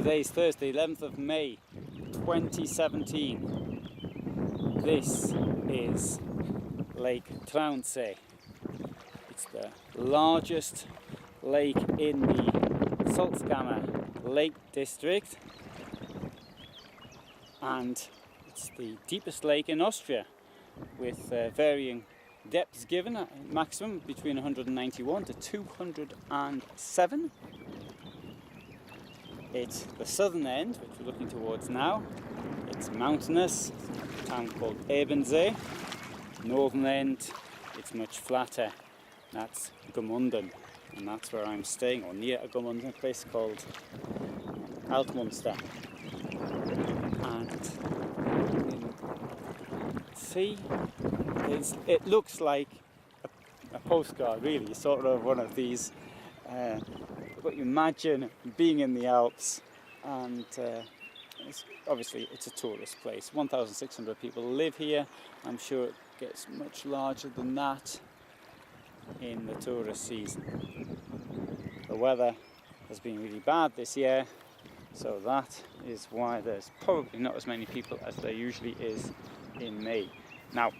Today's Thursday, 11th of May 2017. This is Lake Traunsee. It's the largest lake in the Salzkammer Lake District, and it's the deepest lake in Austria, with varying depths given at maximum between 191 to 207. It's the southern end, which we're looking towards now. It's mountainous. It's a town called Ebensee. Northern end, it's much flatter. That's Gmunden, and that's where I'm staying, or near Gmunden, a place called Altmunster. And see, it looks like a postcard, really. Sort of one of these. But you imagine being in the Alps, and obviously it's a tourist place. 1,600 people live here. I'm sure it gets much larger than that in the tourist season. The weather has been really bad this year, so that is why there's probably not as many people as there usually is in May. Now,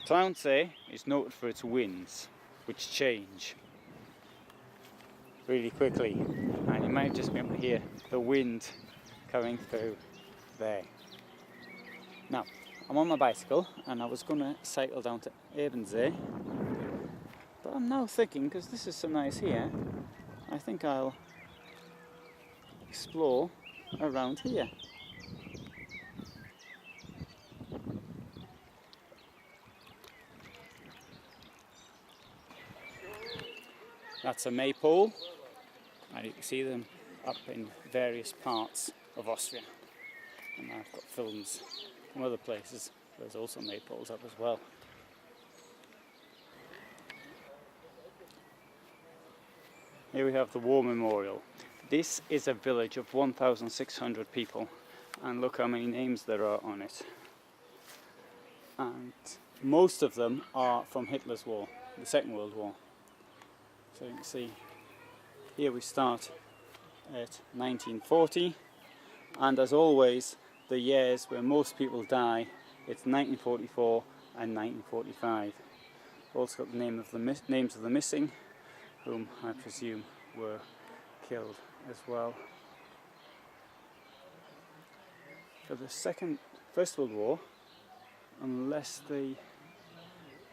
Traunsee is noted for its winds, which change really quickly, and you might just be able to hear the wind coming through there. Now, I'm on my bicycle and I was going to cycle down to Ebensee, but I'm now thinking, because this is so nice here, I think I'll explore around here. That's a maypole, and you can see them up in various parts of Austria. And I've got films from other places. There's also maypoles up as well. Here we have the War Memorial. This is a village of 1,600 people, and look how many names there are on it. And most of them are from Hitler's war, the Second World War. So you can see here we start at 1940, and as always the years where most people die, it's 1944 and 1945. Also got the names of the missing, whom I presume were killed as well. For the First World War, unless they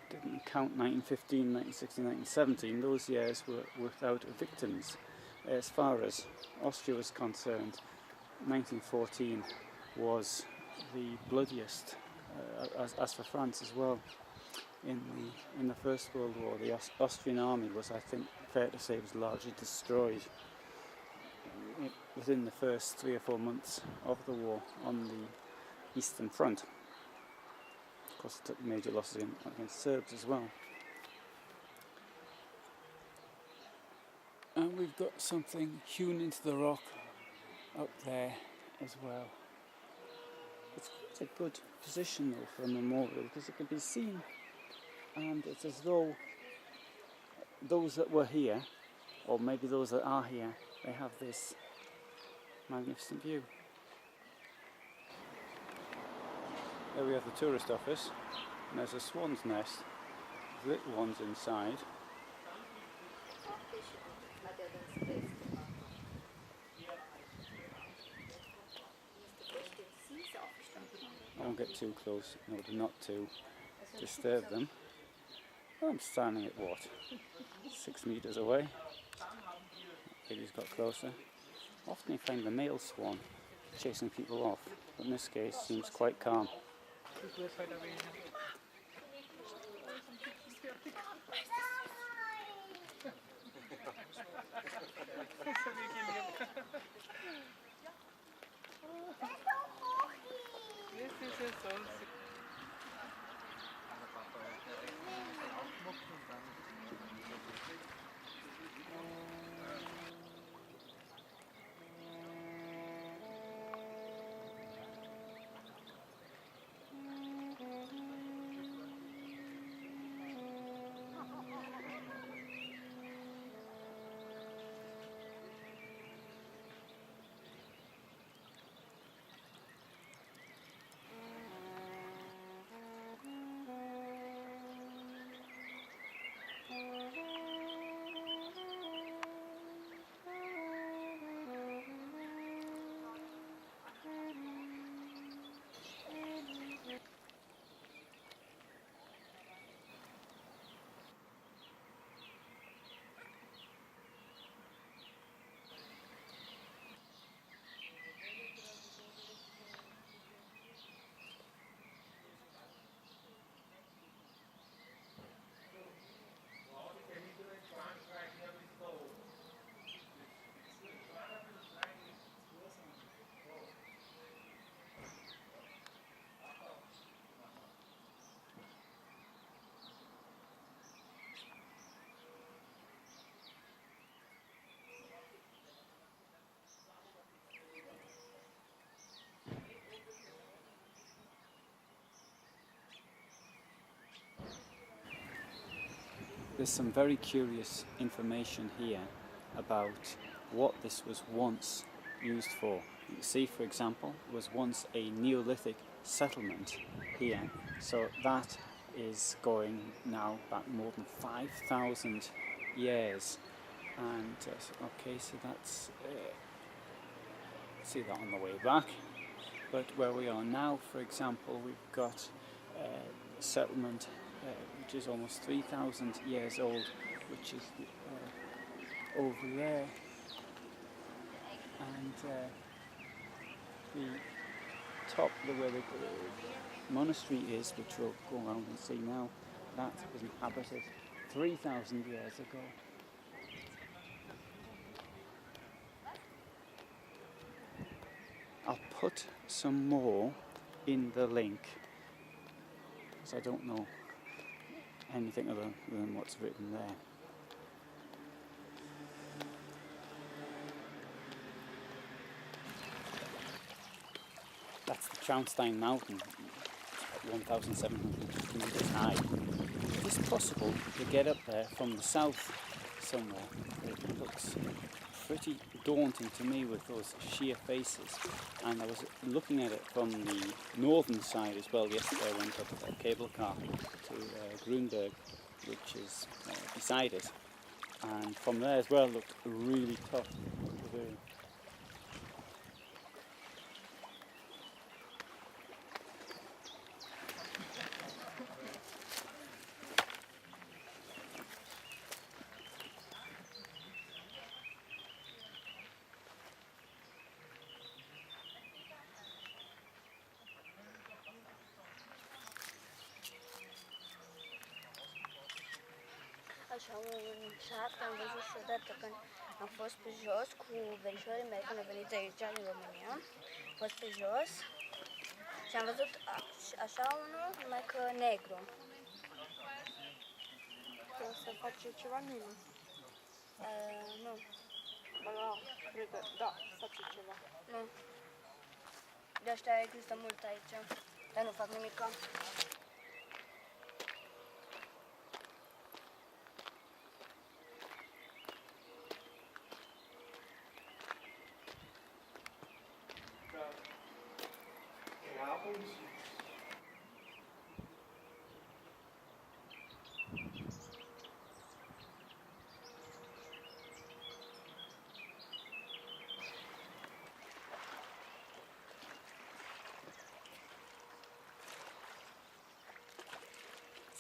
didn't count 1915, 1916, 1917, those years were without victims. As far as Austria was concerned, 1914 was the bloodiest, as for France as well. In the First World War, the Austrian army was, I think, fair to say, was largely destroyed within the first 3 or 4 months of the war on the Eastern Front. Of course, it took major losses against Serbs as well. And we've got something hewn into the rock up there as well. It's quite a good position though for a memorial, because it can be seen, and it's as though those that were here, or maybe those that are here, they have this magnificent view. There we have the tourist office, and there's a swan's nest with little ones inside. I won't get too close in order not to disturb them. I'm standing at what? 6 meters away. Maybe he's got closer. Often you find the male swan chasing people off, but in this case seems quite calm. there's some very curious information here about what this was once used for. You can see, for example, it was once a Neolithic settlement here, so that is going now back more than 5,000 years. And okay, so that's see that on the way back. But where we are now, for example, we've got a settlement which is almost 3,000 years old, which is over there, and the top where the monastery is, which we'll go around and see now, that was inhabited 3,000 years ago. I'll put some more in the link, because I don't know anything other than what's written there. That's the Traunkirchen mountain, 1,750 metres high. It is possible to get up there from the south somewhere. It looks pretty daunting to me with those sheer faces, and I was looking at it from the northern side as well. Yesterday I went up with a cable car to Grunberg, which is beside it, and from there as well it looked really tough to do. Așa, un chat, am văzut și odată când am fost pe jos cu verișorii mei, când au venit aici din România. Am fost pe jos și am văzut așa unul, numai că negru. O să face ceva minune. Nu, Da, cred că, da, face ceva. nu. De ăștia există mult aici, dar nu fac nimica.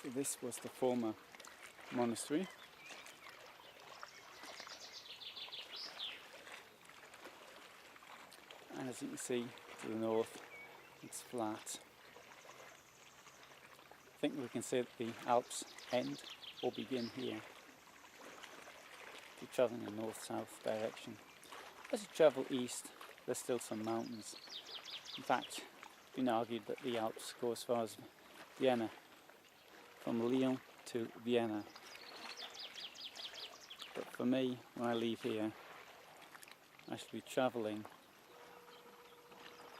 So this was the former monastery. And as you can see to the north, it's flat. I think we can say that the Alps end or begin here. If you're travelling in north-south direction. As you travel east, there's still some mountains. In fact, it's been argued that the Alps go as far as Vienna, from Lyon to Vienna. But for me, when I leave here, I should be travelling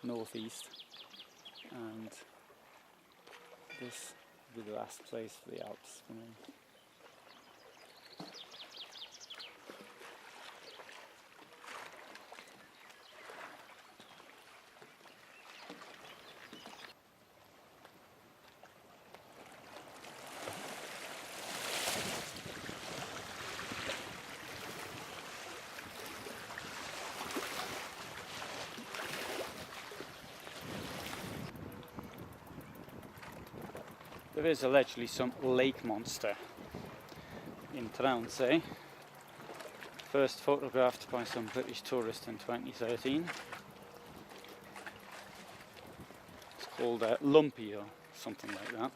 northeast, and this will be the last place for the Alps for me. There is allegedly some lake monster in Traunsee, first photographed by some British tourist in 2013. It's called Lumpy or something like that.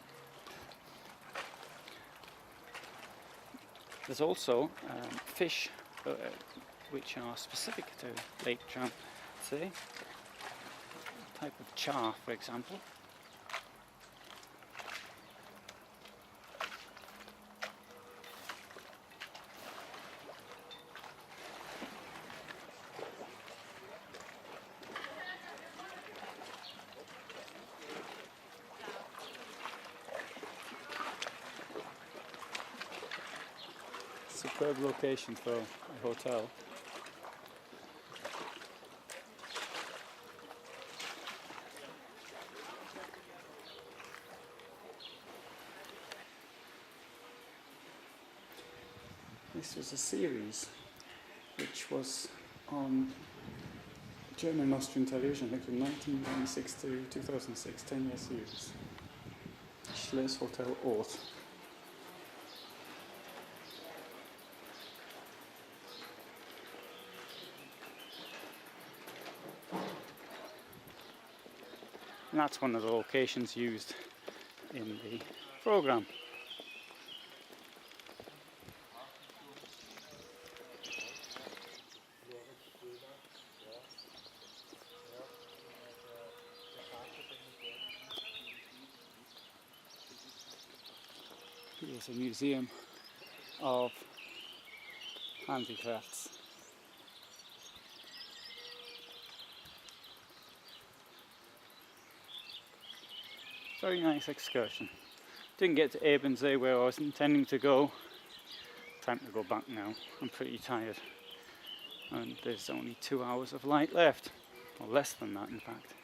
There's also fish which are specific to Lake Traunsee, a type of char, for example. superb location for a hotel. This was a series which was on German and Austrian television, I think from 1996 to 2006, 10-year series. Schloss Hotel Ort. And that's one of the locations used in the programme. Here's a museum of handicrafts. Very nice excursion. Didn't get to Ebensee where I was intending to go. Time to go back now. I'm pretty tired. And there's only 2 hours of light left. Or less than that, in fact.